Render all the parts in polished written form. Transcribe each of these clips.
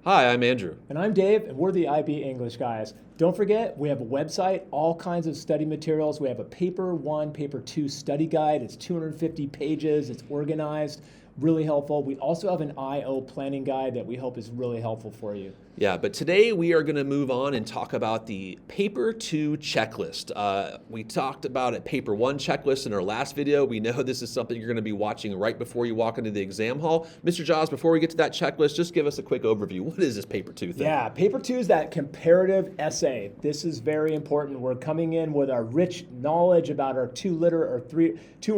Hi, I'm Andrew. And I'm Dave, and we're the IB English guys. Don't forget, we have a website, all kinds of study materials. We have a paper 1, paper 2 study guide. It's 250 pages, it's organized, really helpful. We also have an IO planning guide that we hope is really helpful for you. Yeah, but today we are going to move on and talk about the Paper 2 checklist. We talked about a Paper 1 checklist in our last video. We know this is something you're going to be watching right before you walk into the exam hall. Mr. Jaws, before we get to that checklist, just give us a quick overview. What is this Paper 2 thing? Yeah, paper 2 is that comparative essay. This is very important. We're coming in with our rich knowledge about our two or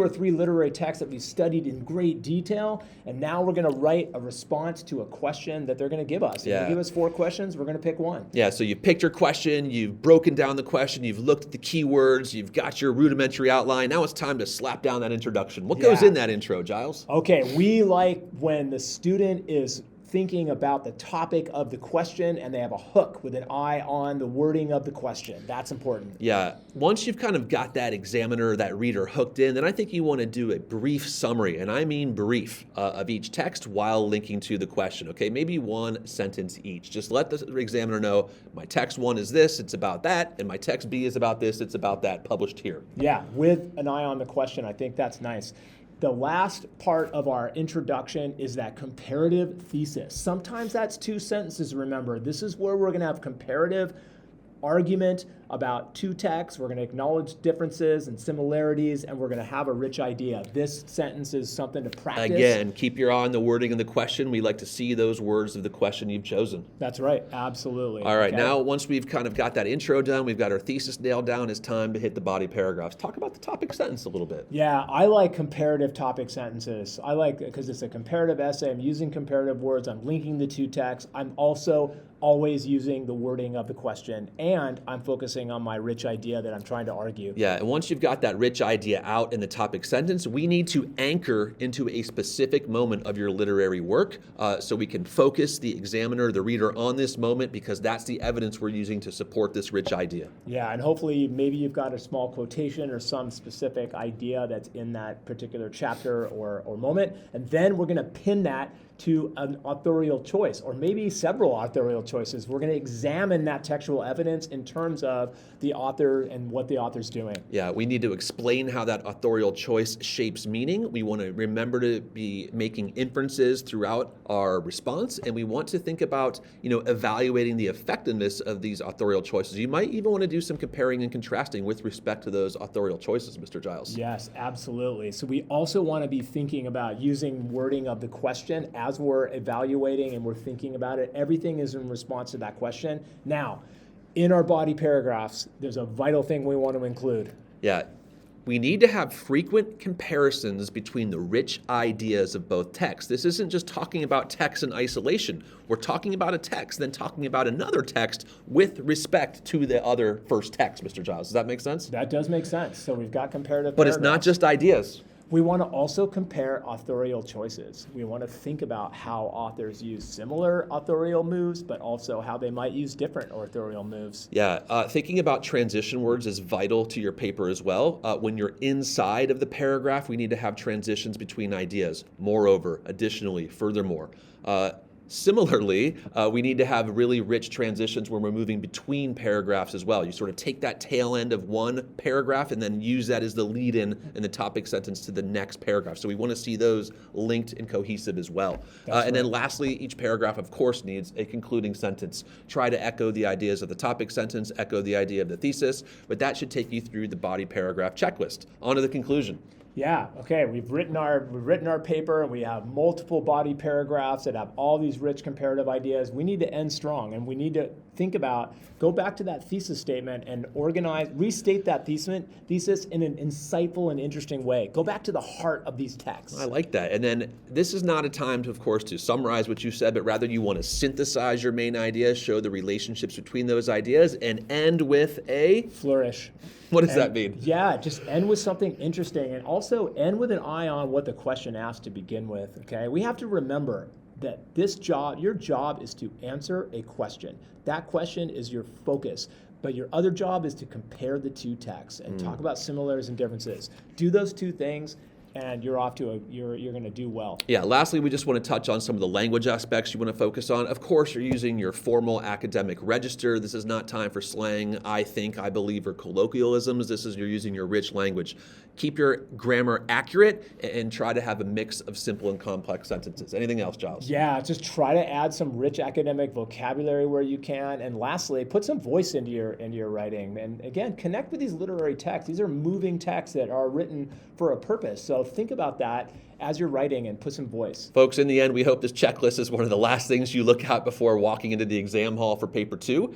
three literary texts that we studied in great detail, and now we're going to write a response to a question that they're going to give us. Yeah. They give us 4 questions, we're going to pick one. Yeah, so you've picked your question, you've broken down the question, you've looked at the keywords, you've got your rudimentary outline. Now it's time to slap down that introduction. What goes Yeah. in that intro, Giles? Okay, we like when the student is thinking about the topic of the question and they have a hook with an eye on the wording of the question. That's important. Yeah, once you've kind of got that examiner, that reader hooked in, then I think you want to do a brief summary, and I mean brief, of each text while linking to the question, okay? Maybe one sentence each. Just let the examiner know, my text 1 is this, it's about that, and my text B is about this, it's about that, published here. Yeah, with an eye on the question. I think that's nice. The last part of our introduction is that comparative thesis. Sometimes that's 2 sentences, remember. This is where we're going to have comparative argument about 2 texts. We're going to acknowledge differences and similarities, and we're going to have a rich idea. This sentence is something to practice. Again, keep your eye on the wording of the question. We like to see those words of the question you've chosen. That's right, absolutely. All right, Okay. now once we've kind of got that intro done, we've got our thesis nailed down, it's time to hit the body paragraphs. Talk about the topic sentence a little bit. Yeah, I like comparative topic sentences. I like it because it's a comparative essay. I'm using comparative words. I'm linking the 2 texts. I'm also always using the wording of the question, and I'm focusing on my rich idea that I'm trying to argue. Yeah, and once you've got that rich idea out in the topic sentence, we need to anchor into a specific moment of your literary work so we can focus the examiner, the reader on this moment, because that's the evidence we're using to support this rich idea. Yeah, and hopefully maybe you've got a small quotation or some specific idea that's in that particular chapter or moment, and then we're going to pin that to an authorial choice, or maybe several authorial choices. We're going to examine that textual evidence in terms of the author and what the author's doing. Yeah, we need to explain how that authorial choice shapes meaning. We want to remember to be making inferences throughout our response, and we want to think about, evaluating the effectiveness of these authorial choices. You might even want to do some comparing and contrasting with respect to those authorial choices, Mr. Giles. Yes, absolutely. So we also want to be thinking about using wording of the question as we're evaluating and we're thinking about it. Everything is in response to that question. Now, in our body paragraphs, there's a vital thing we want to include. Yeah, we need to have frequent comparisons between the rich ideas of both texts. This isn't just talking about text in isolation. We're talking about a text, then talking about another text with respect to the other first text, Mr. Giles. Does that make sense? That does make sense. So we've got comparative But it's not paragraphs. just ideas. We want to also compare authorial choices. We want to think about how authors use similar authorial moves, but also how they might use different authorial moves. Yeah, thinking about transition words is vital to your paper as well. When you're inside of the paragraph, we need to have transitions between ideas. Moreover, additionally, furthermore. Similarly, we need to have really rich transitions when we're moving between paragraphs as well. You sort of take that tail end of one paragraph and then use that as the lead-in the topic sentence to the next paragraph. So we want to see those linked and cohesive as well. And then lastly, each paragraph, of course, needs a concluding sentence. Try to echo the ideas of the topic sentence, echo the idea of the thesis, but that should take you through the body paragraph checklist. On to the conclusion. Yeah, okay, we've written our paper, and we have multiple body paragraphs that have all these rich comparative ideas. We need to end strong, and we need to think about, go back to that thesis statement and restate that thesis in an insightful and interesting way. Go back to the heart of these texts. I like that. And then this is not a time to, of course, to summarize what you said, but rather you want to synthesize your main ideas, show the relationships between those ideas, and end with a Flourish. What does that mean? Yeah, just end with something interesting, and also end with an eye on what the question asked to begin with, okay? We have to remember that your job is to answer a question. That question is your focus. But your other job is to compare the 2 texts and talk about similarities and differences. Do those 2 things, and you're off to you're going to do well. Yeah, lastly, we just want to touch on some of the language aspects you want to focus on. Of course, you're using your formal academic register. This is not time for slang, I think, I believe, or colloquialisms. You're using your rich language. Keep your grammar accurate and try to have a mix of simple and complex sentences. Anything else, Giles? Yeah, just try to add some rich academic vocabulary where you can. And lastly, put some voice into your writing. And again, connect with these literary texts. These are moving texts that are written for a purpose. So think about that as you're writing and put some voice. Folks, in the end, we hope this checklist is one of the last things you look at before walking into the exam hall for paper 2.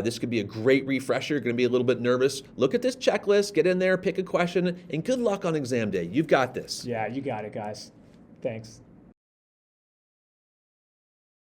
This could be a great refresher. You're going to be a little bit nervous. Look at this checklist, get in there, pick a question, and good luck on exam day. You've got this. Yeah, you got it, guys. Thanks.